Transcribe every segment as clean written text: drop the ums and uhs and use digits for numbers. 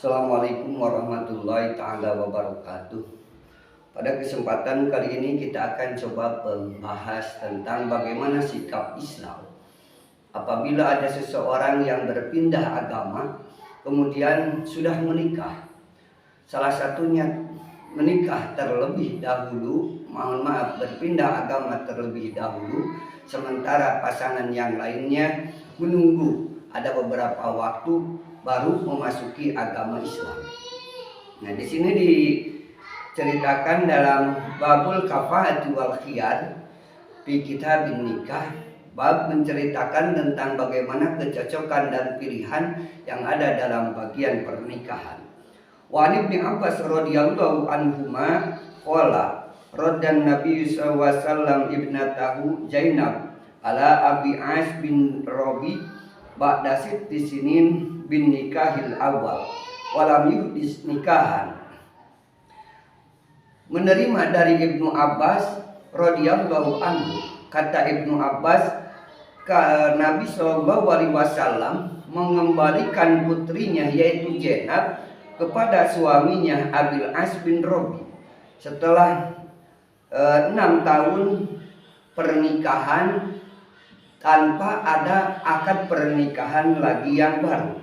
Assalamualaikum warahmatullahi ta'ala wabarakatuh. Pada kesempatan kali ini kita akan coba membahas tentang bagaimana sikap Islam apabila ada seseorang yang berpindah agama kemudian sudah menikah. Salah satunya menikah terlebih dahulu, berpindah agama terlebih dahulu, sementara pasangan yang lainnya menunggu ada beberapa waktu baru memasuki agama Islam. Nah, di sini diceritakan dalam babul kafa'ati wal khiyar di kitabin nikah, bab menceritakan tentang bagaimana kecocokan dan pilihan yang ada dalam bagian pernikahan. Wa Ibnu Abbas radhiyallahu anhuma qala raddan Nabi sallallahu alaihi wasallam ibnatahu Zainab ala Abi As bin Rabi ba'da sitti sinin bin nikahil awal walam yuhdis nikahan. Menerima dari Ibnu Abbas radhiyallahu anhu, kata Ibnu Abbas, Nabi sallallahu alaihi wasallam mengembalikan putrinya yaitu Zainab kepada suaminya Abil As bin Rabi setelah 6 tahun pernikahan tanpa ada akad pernikahan lagi yang baru.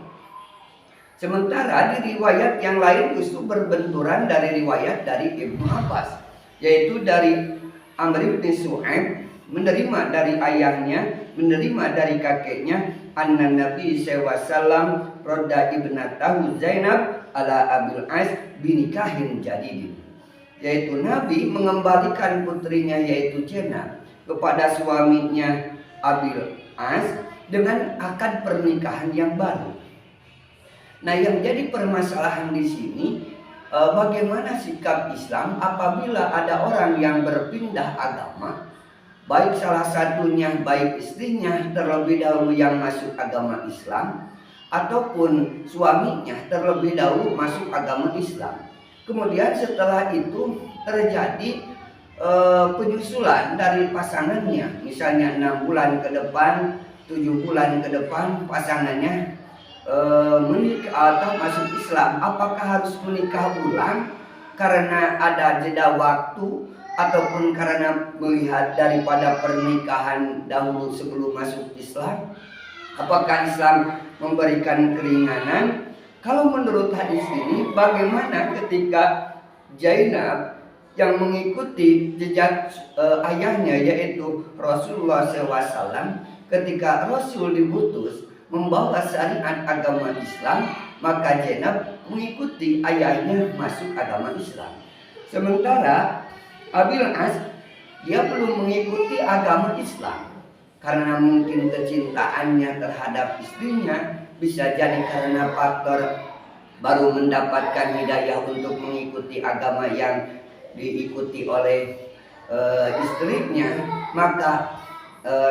Sementara di riwayat yang lain justru berbenturan dari riwayat dari Ibnu Abbas, yaitu dari Amr bin Su'aib menerima dari ayahnya, menerima dari kakeknya, anna Nabi SAW rodda ibnatahu Zainab ala Abil As binikahin jadidin, yaitu Nabi mengembalikan putrinya yaitu Zainab kepada suaminya Abil As dengan akad pernikahan yang baru. Nah, yang jadi permasalahan di sini bagaimana sikap Islam apabila ada orang yang berpindah agama, baik salah satunya baik istrinya terlebih dahulu yang masuk agama Islam ataupun suaminya terlebih dahulu masuk agama Islam. Kemudian setelah itu terjadi penyusulan dari pasangannya, misalnya 6 bulan ke depan, 7 bulan ke depan pasangannya menikah atau masuk Islam. Apakah harus menikah ulang karena ada jeda waktu ataupun karena melihat daripada pernikahan dahulu sebelum masuk Islam? Apakah Islam memberikan keringanan? Kalau menurut hadis ini, bagaimana ketika Zainab yang mengikuti jejak ayahnya yaitu Rasulullah SAW, ketika Rasul diutus membawa syariat agama Islam, maka Zainab mengikuti ayahnya masuk agama Islam. Sementara Abil As dia belum mengikuti agama Islam karena mungkin kecintaannya terhadap istrinya, bisa jadi karena faktor baru mendapatkan hidayah untuk mengikuti agama yang diikuti oleh istrinya, maka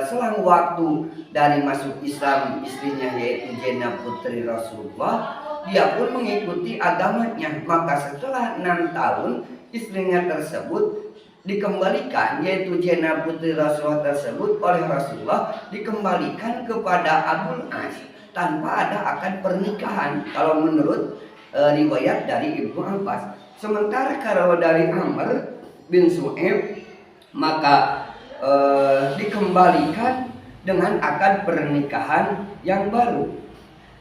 selang waktu dari masuk Islam istrinya yaitu Zainab putri Rasulullah, dia pun mengikuti agamanya. Maka setelah 6 tahun istrinya tersebut dikembalikan, yaitu Zainab putri Rasulullah tersebut oleh Rasulullah dikembalikan kepada Abul As tanpa ada akad pernikahan kalau menurut riwayat dari Ibnu Abbas. Sementara kalau dari Amr bin Su'aib maka dikembalikan dengan akad pernikahan yang baru.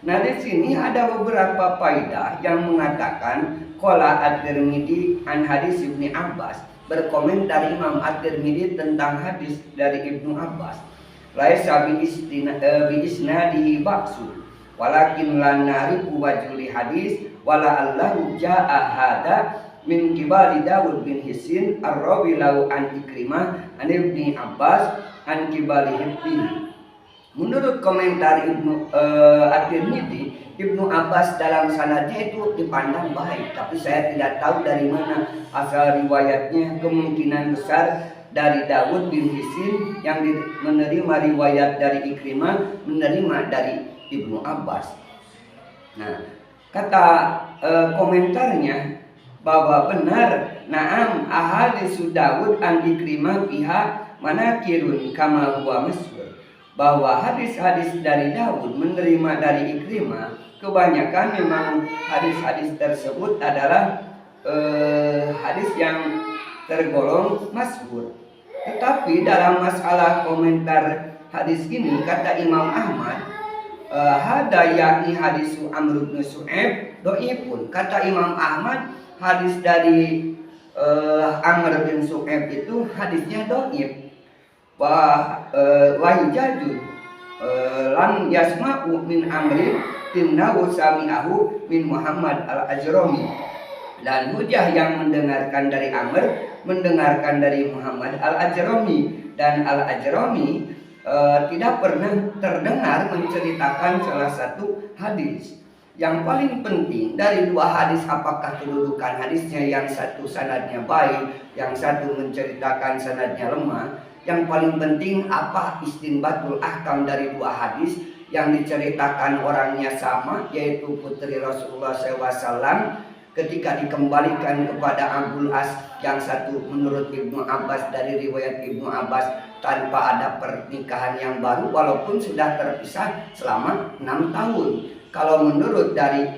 Nah, di sini ada beberapa faedah yang mengatakan qala At-Tirmidzi an hadis Ibnu Abbas, berkomentar Imam At-Tirmidzi tentang hadis dari Ibnu Abbas, laisa bi isnadihi ba'sun walakin lan narifu wajhul hadis wala allahu jaa hada min kibari Dawud bin Hisin ar-rawi lahu an Ikrimah an Ibni Abbas an kibari Hibbi. Menurut komentar Ibnu At-Tirmidzi, Ibnu Abbas dalam sanadnya itu dipandang baik, tapi saya tidak tahu dari mana asal riwayatnya. Kemungkinan besar dari Dawud bin Hisin yang menerima riwayat dari Ikrimah, menerima dari Ibnu Abbas. Nah, kata komentarnya bahwa benar, na'am ahadisu Dawud an Ikrimah pihak manakirun kama huwa masyhur, bahwa hadis-hadis dari Dawud menerima dari Ikrimah kebanyakan memang hadis-hadis tersebut adalah hadis yang tergolong masyhur. Tetapi dalam masalah komentar hadis ini kata Imam Ahmad, hada yakni hadis Amr bin Shu'aib dhaifun. Kata Imam Ahmad, hadis dari Amr bin Shu'aib itu hadisnya dhaif. Wa hijajun lam yasma'u min Amr innahu sami'ahu min Muhammad al-Ajrami. Dan hujah yang mendengarkan dari Amr mendengarkan dari Muhammad al-Ajrami, dan al-Ajrami tidak pernah terdengar menceritakan salah satu hadis. Yang paling penting dari dua hadis, apakah kedudukan hadisnya, yang satu sanadnya baik, yang satu menceritakan sanadnya lemah. Yang paling penting apa istinbatul ahkam dari dua hadis yang diceritakan orangnya sama, yaitu putri Rasulullah SAW ketika dikembalikan kepada Abul As, yang satu menurut Ibnu Abbas, dari riwayat Ibnu Abbas, tanpa ada pernikahan yang baru walaupun sudah terpisah selama 6 tahun. Kalau menurut dari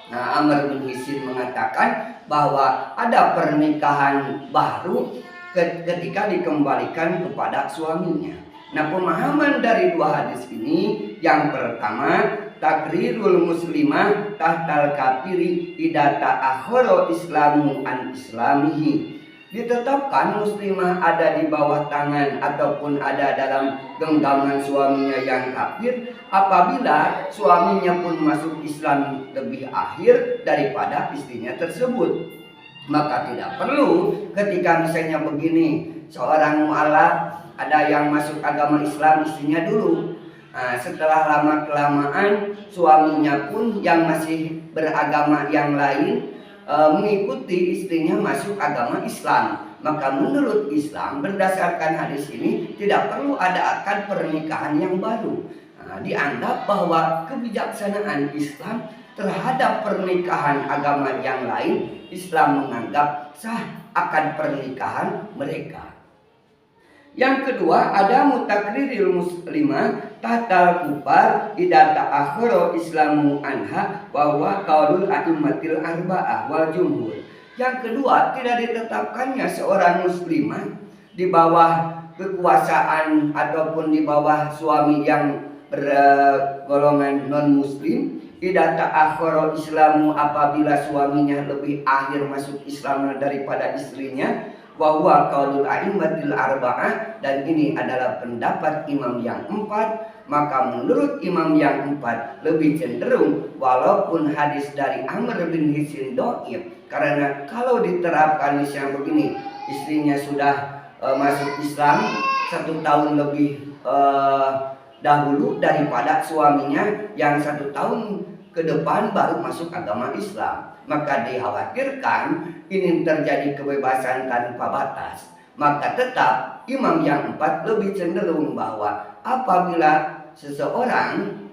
Amr bin Hisin mengatakan bahwa ada pernikahan baru ketika dikembalikan kepada suaminya. Nah, pemahaman dari dua hadis ini, yang pertama, takrirul muslimah tahtal kafiri idza ta'akhkhara islamu an islamihi. Ditetapkan muslimah ada di bawah tangan ataupun ada dalam genggaman suaminya yang kafir apabila suaminya pun masuk Islam lebih akhir daripada istrinya tersebut. Maka tidak perlu ketika misalnya begini, seorang mu'alaf ada yang masuk agama Islam istrinya dulu. Setelah lama-kelamaan suaminya pun yang masih beragama yang lain mengikuti istrinya masuk agama Islam. Maka menurut Islam berdasarkan hadis ini tidak perlu ada akad pernikahan yang baru. Dianggap bahwa kebijaksanaan Islam terhadap pernikahan agama yang lain, Islam menganggap sah akad pernikahan mereka. Yang kedua, ada mutakriril muslimah tahtal kufar idza ta'akhkhara islamu anha wa huwa qaulul a'immatil arba'ah wal jumhur. Yang kedua, tidak ditetapkannya seorang muslimah di bawah kekuasaan ataupun di bawah suami yang bergolongan non muslim. Idza ta'akhkhara islamu, apabila suaminya lebih akhir masuk Islam daripada istrinya. Wa huwa qaulul a'immatil arba'ah, dan ini adalah pendapat imam yang empat. Maka menurut imam yang empat lebih cenderung walaupun hadis dari Amr bin Hisin dhaif, karena kalau diterapkan misalnya begini, istrinya sudah masuk Islam 1 tahun lebih dahulu daripada suaminya yang 1 tahun ke depan baru masuk agama Islam, maka dikhawatirkan ini terjadi kebebasan tanpa batas. Maka tetap imam yang empat lebih cenderung bahwa apabila seseorang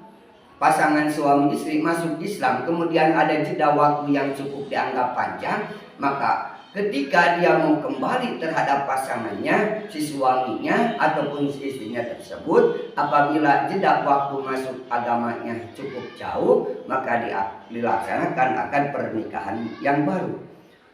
pasangan suami istri masuk Islam kemudian ada jeda waktu yang cukup dianggap panjang, maka ketika dia mau kembali terhadap pasangannya, si suaminya ataupun si istrinya tersebut, apabila jeda waktu masuk agamanya cukup jauh, maka dilaksanakan akan pernikahan yang baru.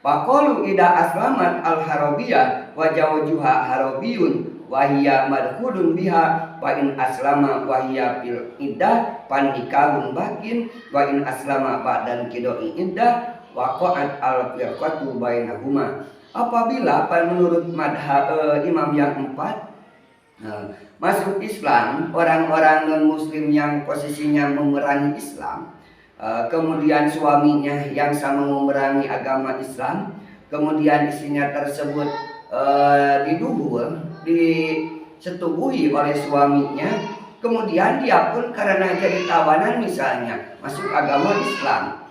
Faqalu idza aslamat al-harabiyah wa jawjuha harabiyun wa hiya madkhulun biha wa in aslama wa hiya fil iddah panikahun bakin wa in aslama ba'dan qidai iddah waqa'at al-firqatu bainahuma. Apabila menurut madhab imam yang empat masuk Islam orang-orang non muslim yang posisinya memerangi Islam, kemudian suaminya yang sama memerangi agama Islam, kemudian istrinya tersebut disetubuhi oleh suaminya, kemudian dia pun karena jadi tawanan misalnya masuk agama Islam,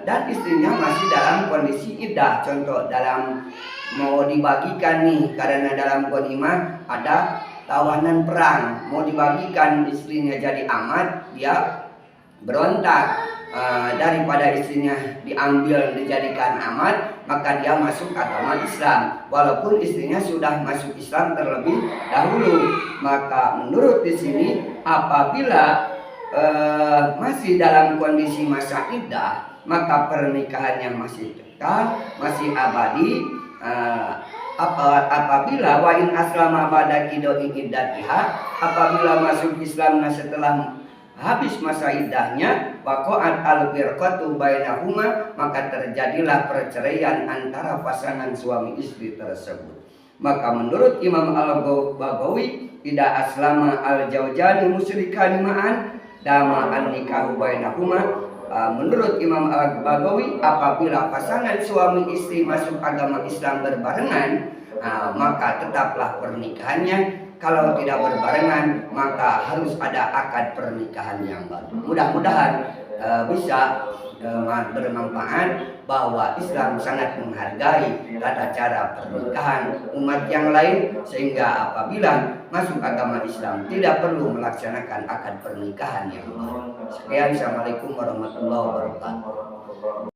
dan istrinya masih dalam kondisi iddah. Contoh, dalam mau dibagikan nih, karena dalam ghanimah ada tawanan perang, mau dibagikan istrinya jadi amat, dia berontak. Daripada istrinya diambil dijadikan amat, maka dia masuk agama Islam walaupun istrinya sudah masuk Islam terlebih dahulu. Maka menurut di sini apabila masih dalam kondisi masa iddah, maka pernikahannya masih kekal, masih abadi. Apabila wa in aslama ba'da qidai iddatiha, apabila masuk Islam setelah habis masa iddahnya, waqa'at al-firqatu bainahuma, maka terjadilah perceraian antara pasangan suami istri tersebut. Maka menurut Imam Al-Baghawi, tidak aslama al-zawjani musyrikani ma'an dama an-nikahu bainahuma. Menurut Imam Al-Baghawi, apabila pasangan suami istri masuk agama Islam berbarengan, maka tetaplah pernikahannya. Kalau tidak berbarengan, maka harus ada akad pernikahan yang baru. Mudah-mudahan bisa bermanfaat, bahwa Islam sangat menghargai tata cara pernikahan umat yang lain, sehingga apabila masuk agama Islam tidak perlu melaksanakan akad pernikahan yang baru. Sekian, assalamualaikum warahmatullahi wabarakatuh.